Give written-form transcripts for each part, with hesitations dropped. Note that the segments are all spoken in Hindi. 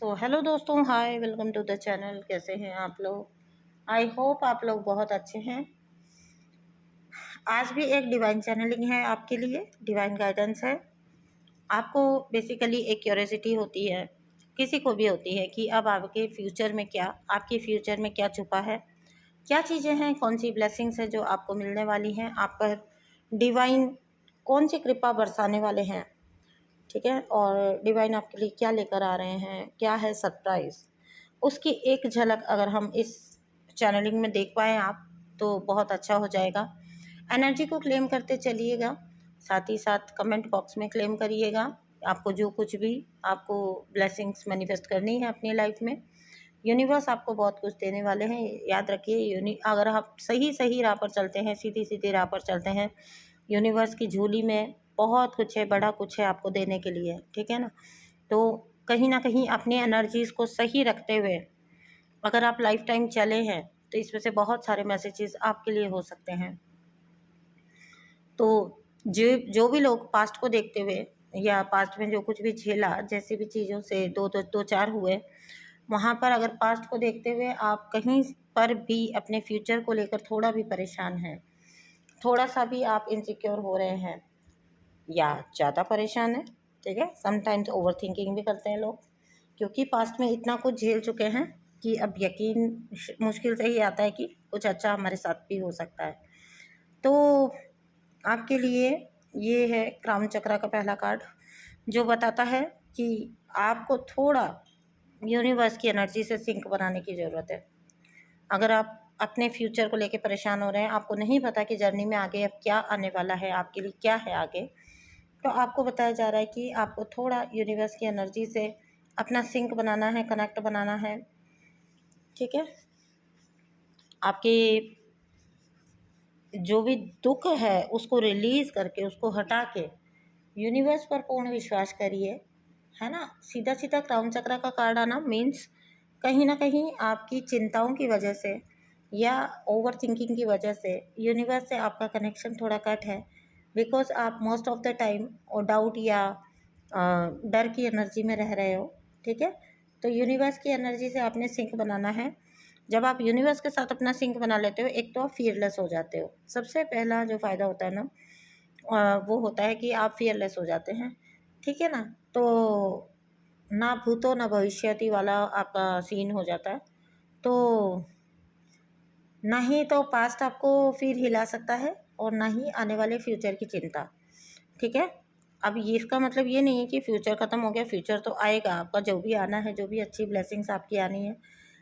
हेलो दोस्तों, हाय, वेलकम टू द चैनल। कैसे हैं आप लोग? आई होप आप लोग बहुत अच्छे हैं। आज भी एक डिवाइन चैनलिंग है आपके लिए, डिवाइन गाइडेंस है। आपको बेसिकली एक क्यूरियोसिटी होती है, किसी को भी होती है कि अब आपके फ्यूचर में क्या, आपके फ्यूचर में क्या छुपा है, क्या चीज़ें हैं, कौन सी ब्लेसिंग्स है जो आपको मिलने वाली हैं, आप पर डिवाइन कौन सी कृपा बरसाने वाले हैं, ठीक है, और डिवाइन आपके लिए क्या लेकर आ रहे हैं, क्या है सरप्राइज़, उसकी एक झलक अगर हम इस चैनलिंग में देख पाएँ आप, तो बहुत अच्छा हो जाएगा। एनर्जी को क्लेम करते चलिएगा, साथ ही साथ कमेंट बॉक्स में क्लेम करिएगा। आपको जो कुछ भी आपको ब्लेसिंग्स मैनिफेस्ट करनी है अपनी लाइफ में, यूनिवर्स आपको बहुत कुछ देने वाले हैं। याद रखिए, अगर आप सही सही राह पर चलते हैं, सीधी सीधी राह पर चलते हैं, यूनिवर्स की झोली में बहुत कुछ है, बड़ा कुछ है आपको देने के लिए, ठीक है ना। तो कहीं ना कहीं अपनी एनर्जीज़ को सही रखते हुए अगर आप लाइफ टाइम चले हैं तो इसमें से बहुत सारे मैसेजेस आपके लिए हो सकते हैं। तो जो भी लोग पास्ट को देखते हुए या पास्ट में जो कुछ भी झेला, जैसी भी चीज़ों से दो चार हुए, वहाँ पर अगर पास्ट को देखते हुए आप कहीं पर भी अपने फ्यूचर को लेकर थोड़ा भी परेशान हैं, थोड़ा सा भी आप इनसिक्योर हो रहे हैं या ज़्यादा परेशान है, ठीक है, समटाइम्स ओवर थिंकिंग भी करते हैं लोग, क्योंकि पास्ट में इतना कुछ झेल चुके हैं कि अब यकीन मुश्किल से ही आता है कि कुछ अच्छा हमारे साथ भी हो सकता है। तो आपके लिए ये है क्राउन चक्रा का पहला कार्ड, जो बताता है कि आपको थोड़ा यूनिवर्स की एनर्जी से सिंक बनाने की ज़रूरत है। अगर आप अपने फ्यूचर को लेके परेशान हो रहे हैं, आपको नहीं पता कि जर्नी में आगे अब क्या आने वाला है, आपके लिए क्या है आगे, तो आपको बताया जा रहा है कि आपको थोड़ा यूनिवर्स की एनर्जी से अपना सिंक बनाना है, कनेक्ट बनाना है, ठीक है। आपके जो भी दुख है उसको रिलीज़ करके, उसको हटा के यूनिवर्स पर पूर्ण विश्वास करिए, है ना। सीधा सीधा क्राउन चक्रा का कार्ड आना मीन्स कहीं ना कहीं आपकी चिंताओं की वजह से या ओवर थिंकिंग की वजह से यूनिवर्स से आपका कनेक्शन थोड़ा कट है, बिकॉज आप मोस्ट ऑफ द टाइम और डाउट या डर की एनर्जी में रह रहे हो, ठीक है। तो यूनिवर्स की एनर्जी से आपने सिंक बनाना है। जब आप यूनिवर्स के साथ अपना सिंक बना लेते हो, एक तो आप फियरलेस हो जाते हो। सबसे पहला जो फ़ायदा होता है ना, वो होता है कि आप फियरलेस हो जाते हैं, ठीक है ना। तो ना भूतो ना भविष्यति वाला आपका सीन हो जाता है। तो ना ही तो पास्ट आपको फिर हिला सकता है और ना ही आने वाले फ्यूचर की चिंता, ठीक है। अब ये इसका मतलब ये नहीं है कि फ्यूचर ख़त्म हो गया, फ्यूचर तो आएगा आपका, जो भी आना है, जो भी अच्छी ब्लेसिंग्स आपकी आनी है,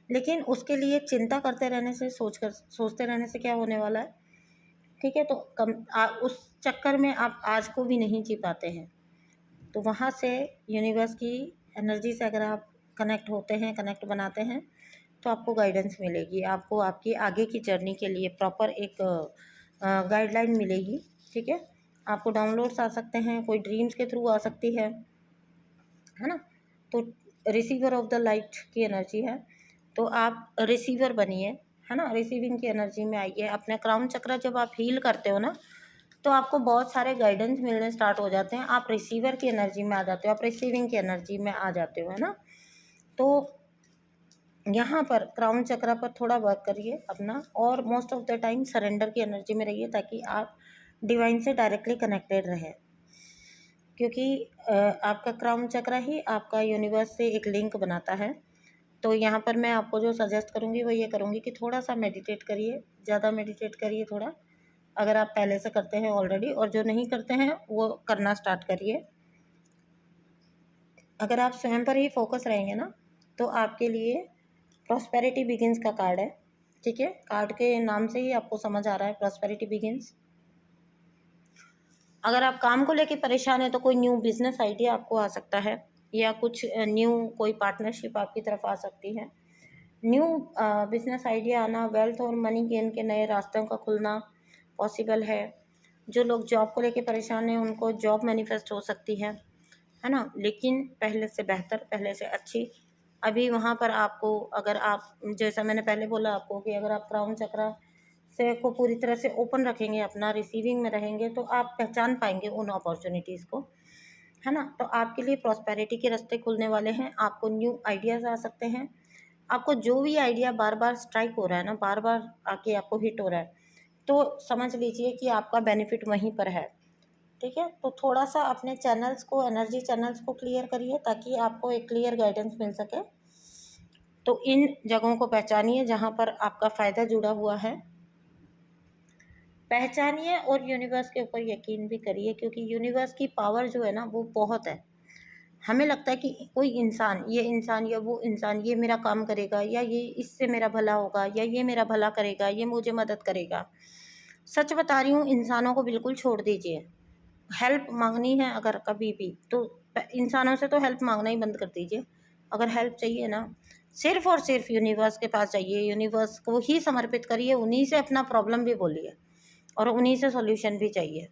लेकिन उसके लिए चिंता करते रहने से, सोचते रहने से क्या होने वाला है, ठीक है। तो उस चक्कर में आप आज को भी नहीं जी पाते हैं। तो वहाँ से यूनिवर्स की एनर्जी से अगर आप कनेक्ट होते हैं, कनेक्ट बनाते हैं, तो आपको गाइडेंस मिलेगी, आपको आपकी आगे की जर्नी के लिए प्रॉपर एक गाइडलाइन मिलेगी, ठीक है। आपको डाउनलोड्स आ सकते हैं, कोई ड्रीम्स के थ्रू आ सकती है ना। तो रिसीवर ऑफ द लाइट की एनर्जी है, तो आप रिसीवर बनिए, है ना, रिसीविंग की एनर्जी में आइए। अपना क्राउन चक्र जब आप हील करते हो ना, तो आपको बहुत सारे गाइडेंस मिलने स्टार्ट हो जाते हैं, आप रिसीवर की एनर्जी में आ जाते हो, आप रिसीविंग की एनर्जी में आ जाते हो, है ना। तो यहाँ पर क्राउन चक्र पर थोड़ा वर्क करिए अपना, और most of the time surrender की एनर्जी में रहिए, ताकि आप डिवाइन से डायरेक्टली कनेक्टेड रहें, क्योंकि आपका क्राउन चक्र ही आपका यूनिवर्स से एक लिंक बनाता है। तो यहाँ पर मैं आपको जो सजेस्ट करूँगी वो ये करूँगी कि थोड़ा सा मेडिटेट करिए, ज़्यादा मेडिटेट करिए थोड़ा, अगर आप पहले से करते हैं ऑलरेडी, और जो नहीं करते हैं वो करना स्टार्ट करिए। अगर आप स्वयं पर ही फोकस रहेंगे ना, तो आपके लिए प्रॉस्पेरिटी बिगिंस का कार्ड है, ठीक है। कार्ड के नाम से ही आपको समझ आ रहा है, प्रॉस्पेरिटी बिगिंस। अगर आप काम को लेके परेशान हैं तो कोई न्यू बिजनेस आइडिया आपको आ सकता है, या कुछ न्यू कोई पार्टनरशिप आपकी तरफ आ सकती है। न्यू बिजनेस आइडिया आना, वेल्थ और मनी गेन के नए रास्तों का खुलना पॉसिबल है। जो लोग जॉब को लेके परेशान हैं उनको जॉब मैनिफेस्ट हो सकती है ना, लेकिन पहले से बेहतर, पहले से अच्छी। अभी वहाँ पर आपको, अगर आप, जैसा मैंने पहले बोला आपको, कि अगर आप क्राउन चक्र से को पूरी तरह से ओपन रखेंगे, अपना रिसीविंग में रहेंगे, तो आप पहचान पाएंगे उन अपॉर्चुनिटीज़ को, है ना। तो आपके लिए प्रॉस्पेरिटी के रास्ते खुलने वाले हैं, आपको न्यू आइडियाज़ आ सकते हैं। आपको जो भी आइडिया बार बार स्ट्राइक हो रहा है ना, बार बार आके आपको हिट हो रहा है, तो समझ लीजिए कि आपका बेनिफिट वहीं पर है। ठीक है, तो थोड़ा सा अपने चैनल्स को, एनर्जी चैनल्स को क्लियर करिए ताकि आपको एक क्लियर गाइडेंस मिल सके। तो इन जगहों को पहचानिए जहाँ पर आपका फ़ायदा जुड़ा हुआ है, पहचानिए और यूनिवर्स के ऊपर यकीन भी करिए, क्योंकि यूनिवर्स की पावर जो है ना वो बहुत है। हमें लगता है कि कोई इंसान, ये इंसान या वो इंसान ये मेरा काम करेगा, या ये इससे मेरा भला होगा, या ये मेरा भला करेगा, ये मुझे मदद करेगा। सच बता रही हूँ, इंसानों को बिल्कुल छोड़ दीजिए। हेल्प मांगनी है अगर कभी भी, तो इंसानों से तो हेल्प मांगना ही बंद कर दीजिए। अगर हेल्प चाहिए ना, सिर्फ और सिर्फ यूनिवर्स के पास चाहिए, यूनिवर्स को ही समर्पित करिए, उन्हीं से अपना प्रॉब्लम भी बोलिए और उन्हीं से सॉल्यूशन भी चाहिए।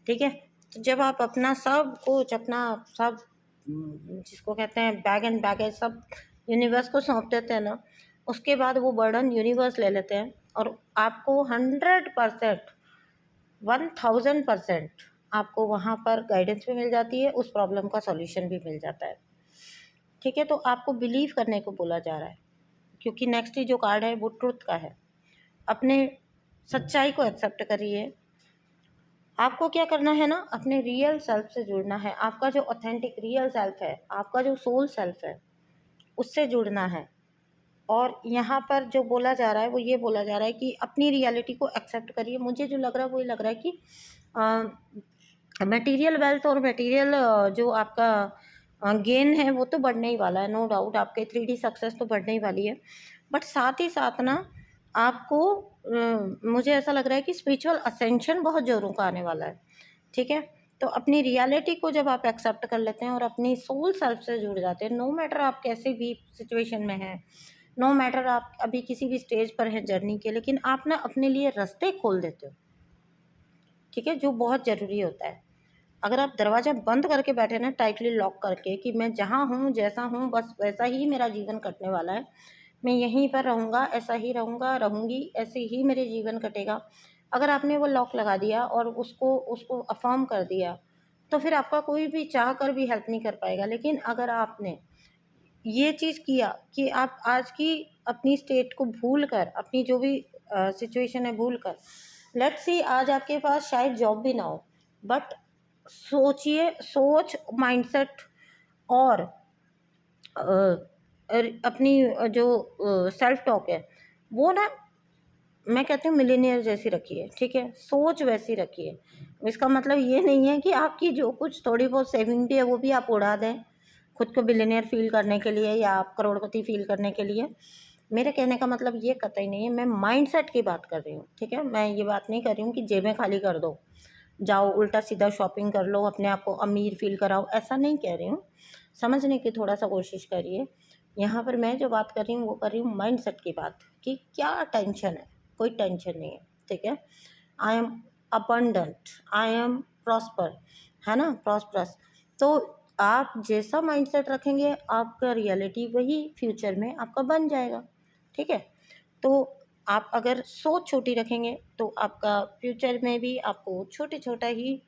ठीक है, तो जब आप अपना सब कुछ, अपना सब जिसको कहते हैं बैग एंड बैगेज सब यूनिवर्स को सौंप देते हैं ना, उसके बाद वो बर्डन यूनिवर्स ले लेते हैं और आपको 100%, 1000% आपको वहाँ पर गाइडेंस भी मिल जाती है, उस प्रॉब्लम का सॉल्यूशन भी मिल जाता है। ठीक है, तो आपको बिलीव करने को बोला जा रहा है, क्योंकि नेक्स्ट ही जो कार्ड है वो ट्रुथ का है। अपने सच्चाई को एक्सेप्ट करिए। आपको क्या करना है ना, अपने रियल सेल्फ से जुड़ना है। आपका जो ऑथेंटिक रियल सेल्फ है, आपका जो सोल सेल्फ है, उससे जुड़ना है। और यहाँ पर जो बोला जा रहा है वो ये बोला जा रहा है कि अपनी रियलिटी को एक्सेप्ट करिए। मुझे जो लग रहा है वो ये लग रहा है कि मटेरियल वेल्थ और मटेरियल जो आपका गेन है वो तो बढ़ने ही वाला है, नो डाउट। आपके 3D सक्सेस तो बढ़ने ही वाली है, बट साथ ही साथ ना आपको मुझे ऐसा लग रहा है कि स्पिरिचुअल असेंशन बहुत ज़ोरों का आने वाला है। ठीक है, तो अपनी रियलिटी को जब आप एक्सेप्ट कर लेते हैं और अपनी सोल सेल्फ से जुड़ जाते हैं, नो मैटर आप कैसे भी सिचुएशन में हैं, नो मैटर आप अभी किसी भी स्टेज पर हैं जर्नी के, लेकिन आप ना अपने लिए रास्ते खोल देते हो। ठीक है, जो बहुत ज़रूरी होता है। अगर आप दरवाज़ा बंद करके बैठे ना, टाइटली लॉक करके, कि मैं जहाँ हूँ, जैसा हूँ, बस वैसा ही मेरा जीवन कटने वाला है, मैं यहीं पर रहूँगा, ऐसा ही रहूँगा, रहूँगी, ऐसे ही मेरे जीवन कटेगा। अगर आपने वो लॉक लगा दिया और उसको उसको अफ़र्म कर दिया, तो फिर आपका कोई भी चाह कर भी हेल्प नहीं कर पाएगा। लेकिन अगर आपने ये चीज़ किया कि आप आज की अपनी स्टेट को भूल कर, अपनी जो भी सिचुएशन है भूल कर, लेट्स सी आज आपके पास शायद जॉब भी ना हो, बट सोचिए, सोच, माइंडसेट और अपनी जो सेल्फ टॉक है वो ना, मैं कहती हूँ मिलीनियर जैसी रखिए। ठीक है, सोच वैसी रखिए। इसका मतलब ये नहीं है कि आपकी जो कुछ थोड़ी बहुत सेविंग भी है वो भी आप उड़ा दें खुद को बिलीनियर फील करने के लिए या आप करोड़पति फील करने के लिए। मेरे कहने का मतलब ये कतई नहीं है, मैं माइंडसेट की बात कर रही हूँ। ठीक है, मैं ये बात नहीं कर रही हूँ कि जेबें खाली कर दो, जाओ उल्टा सीधा शॉपिंग कर लो, अपने आप को अमीर फील कराओ, ऐसा नहीं कह रही हूँ। समझने की थोड़ा सा कोशिश करिए। यहाँ पर मैं जो बात कर रही हूँ वो कर रही हूँ माइंडसेट की बात, कि क्या टेंशन है, कोई टेंशन नहीं है। ठीक है, I am abundant, I am prosper, है ना, प्रॉस्परस। तो आप जैसा माइंडसेट रखेंगे, आपका रियलिटी वही फ्यूचर में आपका बन जाएगा। ठीक है, तो आप अगर सोच छोटी रखेंगे तो आपका फ्यूचर में भी आपको छोटे छोटा ही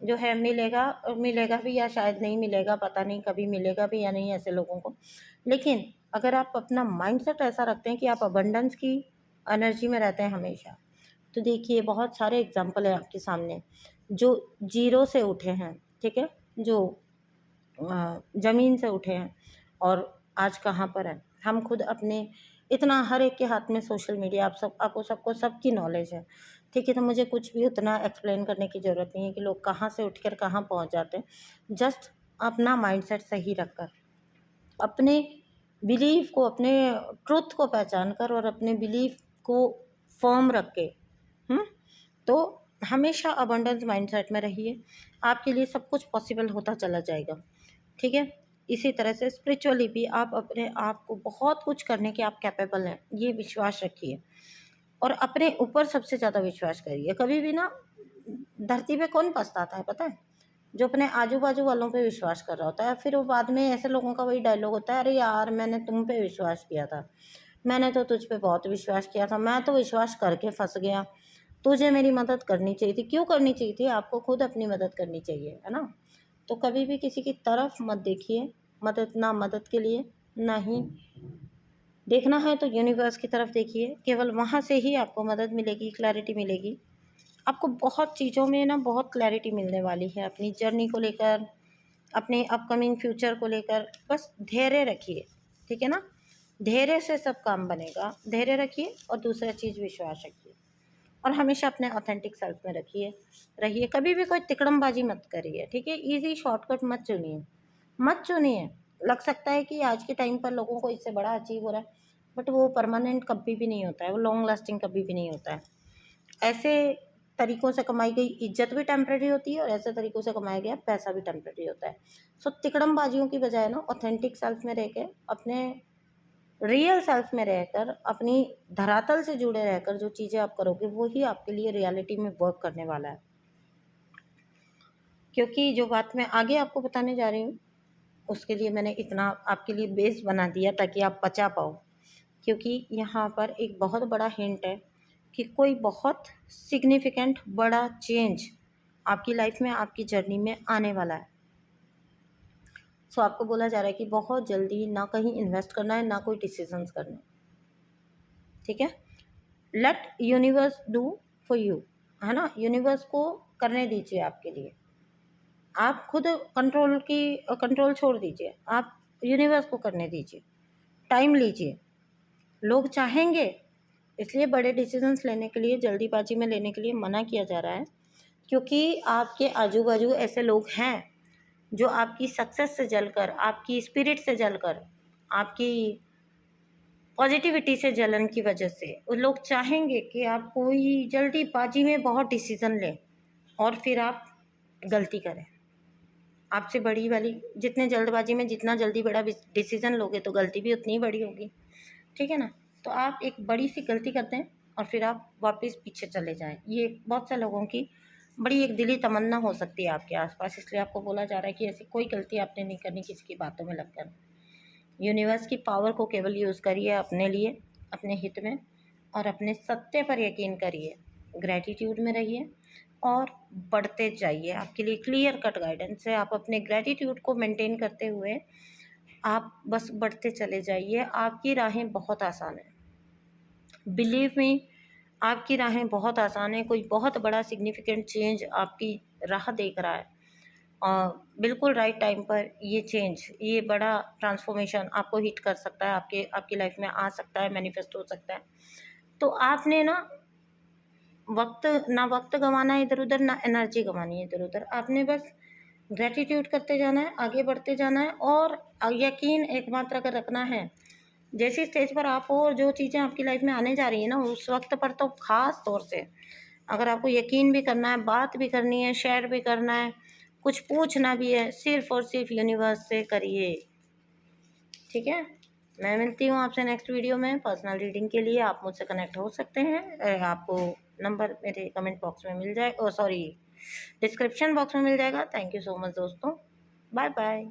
जो है मिलेगा, और मिलेगा भी या शायद नहीं मिलेगा, पता नहीं, कभी मिलेगा भी या नहीं ऐसे लोगों को। लेकिन अगर आप अपना माइंडसेट ऐसा रखते हैं कि आप अबंडेंस की एनर्जी में रहते हैं हमेशा, तो देखिए बहुत सारे एग्जाम्पल हैं आपके सामने जो जीरो से उठे हैं। ठीक है, जो ज़मीन से उठे हैं और आज कहाँ पर हैं। हम खुद अपने, इतना हर एक के हाथ में सोशल मीडिया, आपको सबको सबकी नॉलेज है। ठीक है, तो मुझे कुछ भी उतना एक्सप्लेन करने की ज़रूरत नहीं है कि लोग कहाँ से उठकर कहाँ पहुँच जाते हैं। जस्ट अपना माइंडसेट सही रखकर, अपने बिलीफ को, अपने ट्रुथ को पहचान कर और अपने बिलीफ को फर्म रख के, तो हमेशा अबंडेंस माइंडसेट में रहिए, आपके लिए सब कुछ पॉसिबल होता चला जाएगा। ठीक है, इसी तरह से स्पिरिचुअली भी आप अपने आप को बहुत कुछ करने के आप कैपेबल हैं, ये विश्वास रखिए। और अपने ऊपर सबसे ज़्यादा विश्वास करिए। कभी भी ना, धरती पे कौन पछताता है पता है? जो अपने आजू बाजू वालों पे विश्वास कर रहा होता है, फिर वो बाद में ऐसे लोगों का वही डायलॉग होता है, अरे यार मैंने तुम पे विश्वास किया था, मैंने तो तुझ पे बहुत विश्वास किया था, मैं तो विश्वास करके फंस गया, तुझे मेरी मदद करनी चाहिए थी। क्यों करनी चाहिए थी? आपको खुद अपनी मदद करनी चाहिए, है ना। तो कभी भी किसी की तरफ मत देखिए, मदद के लिए ना ही देखना है तो यूनिवर्स की तरफ देखिए, केवल वहाँ से ही आपको मदद मिलेगी, क्लैरिटी मिलेगी। आपको बहुत चीज़ों में ना बहुत क्लैरिटी मिलने वाली है अपनी जर्नी को लेकर, अपने अपकमिंग फ्यूचर को लेकर। बस धैर्य रखिए, ठीक है ना। धैर्य से सब काम बनेगा। धैर्य रखिए और दूसरा चीज़ विश्वास रखिए, और हमेशा अपने ऑथेंटिक सेल्फ में रहिए। कभी भी कोई तिकड़मबाजी मत करिए, ठीक है। ईजी शॉर्टकट मत चुनिए। लग सकता है कि आज के टाइम पर लोगों को इससे बड़ा अचीव हो रहा है, बट वो परमानेंट कभी भी नहीं होता है, वो लॉन्ग लास्टिंग कभी भी नहीं होता है। ऐसे तरीक़ों से कमाई गई इज्जत भी टेम्परेरी होती है और ऐसे तरीक़ों से कमाया गया पैसा भी टेम्परेरी होता है। सो तिकड़मबाजियों की बजाय ना ऑथेंटिक सेल्फ में रह के, अपने रियल सेल्फ में रहकर, अपनी धरातल से जुड़े रहकर जो चीज़ें आप करोगे वो ही आपके लिए रियलिटी में वर्क करने वाला है। क्योंकि जो बात मैं आगे आपको बताने जा रही हूँ उसके लिए मैंने इतना आपके लिए बेस बना दिया ताकि आप बचा पाओ। क्योंकि यहाँ पर एक बहुत बड़ा हिंट है कि कोई बहुत सिग्निफिकेंट बड़ा चेंज आपकी लाइफ में, आपकी जर्नी में आने वाला है। सो आपको बोला जा रहा है कि बहुत जल्दी ना कहीं इन्वेस्ट करना है, ना कोई डिसीजंस करना है, ठीक है। Let universe do for you, है ना। यूनिवर्स को करने दीजिए आपके लिए। आप खुद कंट्रोल छोड़ दीजिए, आप यूनिवर्स को करने दीजिए। टाइम लीजिए। लोग चाहेंगे, इसलिए बड़े डिसीजंस लेने के लिए, जल्दीबाजी में लेने के लिए मना किया जा रहा है, क्योंकि आपके आजू बाजू ऐसे लोग हैं जो आपकी सक्सेस से जलकर, आपकी स्पिरिट से जलकर, आपकी पॉजिटिविटी से जलन की वजह से वो लोग चाहेंगे कि आप कोई जल्दीबाजी में बहुत डिसीज़न लें और फिर आप गलती करें। आपसे बड़ी वाली, जितने जल्दबाजी में जितना जल्दी बड़ा डिसीज़न लोगे तो गलती भी उतनी ही बड़ी होगी, ठीक है ना। तो आप एक बड़ी सी गलती करते हैं और फिर आप वापस पीछे चले जाएं। ये बहुत से लोगों की बड़ी एक दिली तमन्ना हो सकती है आपके आसपास, इसलिए आपको बोला जा रहा है कि ऐसी कोई गलती आपने नहीं करनी किसी की बातों में लगकर। यूनिवर्स की पावर को केवल यूज़ करिए अपने लिए, अपने हित में, और अपने सत्य पर यकीन करिए। ग्रैटिट्यूड में रहिए और बढ़ते जाइए। आपके लिए क्लियर कट गाइडेंस है। आप अपने ग्रैटिट्यूड को मेंटेन करते हुए आप बस बढ़ते चले जाइए। आपकी राहें बहुत आसान हैं, बिलीव मी, आपकी राहें बहुत आसान हैं। कोई बहुत बड़ा सिग्निफिकेंट चेंज आपकी राह देख रहा है और बिल्कुल राइट टाइम पर ये चेंज, ये बड़ा ट्रांसफॉर्मेशन आपको हिट कर सकता है, आपकी लाइफ में आ सकता है, मैनिफेस्ट हो सकता है। तो आपने ना वक्त गंवाना है इधर उधर, ना एनर्जी गंवानी है इधर उधर। आपने बस ग्रेटिट्यूड करते जाना है, आगे बढ़ते जाना है और यकीन एकमात्र अगर रखना है, जैसी स्टेज पर आप हो और जो चीज़ें आपकी लाइफ में आने जा रही है ना, उस वक्त पर तो ख़ास तौर से अगर आपको यकीन भी करना है, बात भी करनी है, शेयर भी करना है, कुछ पूछना भी है, सिर्फ और सिर्फ यूनिवर्स से करिए, ठीक है। मैं मिलती हूँ आपसे नेक्स्ट वीडियो में। पर्सनल रीडिंग के लिए आप मुझसे कनेक्ट हो सकते हैं। आपको नंबर मेरे कमेंट बॉक्स में मिल जाए, डिस्क्रिप्शन बॉक्स में मिल जाएगा। थैंक यू सो मच दोस्तों, बाय बाय।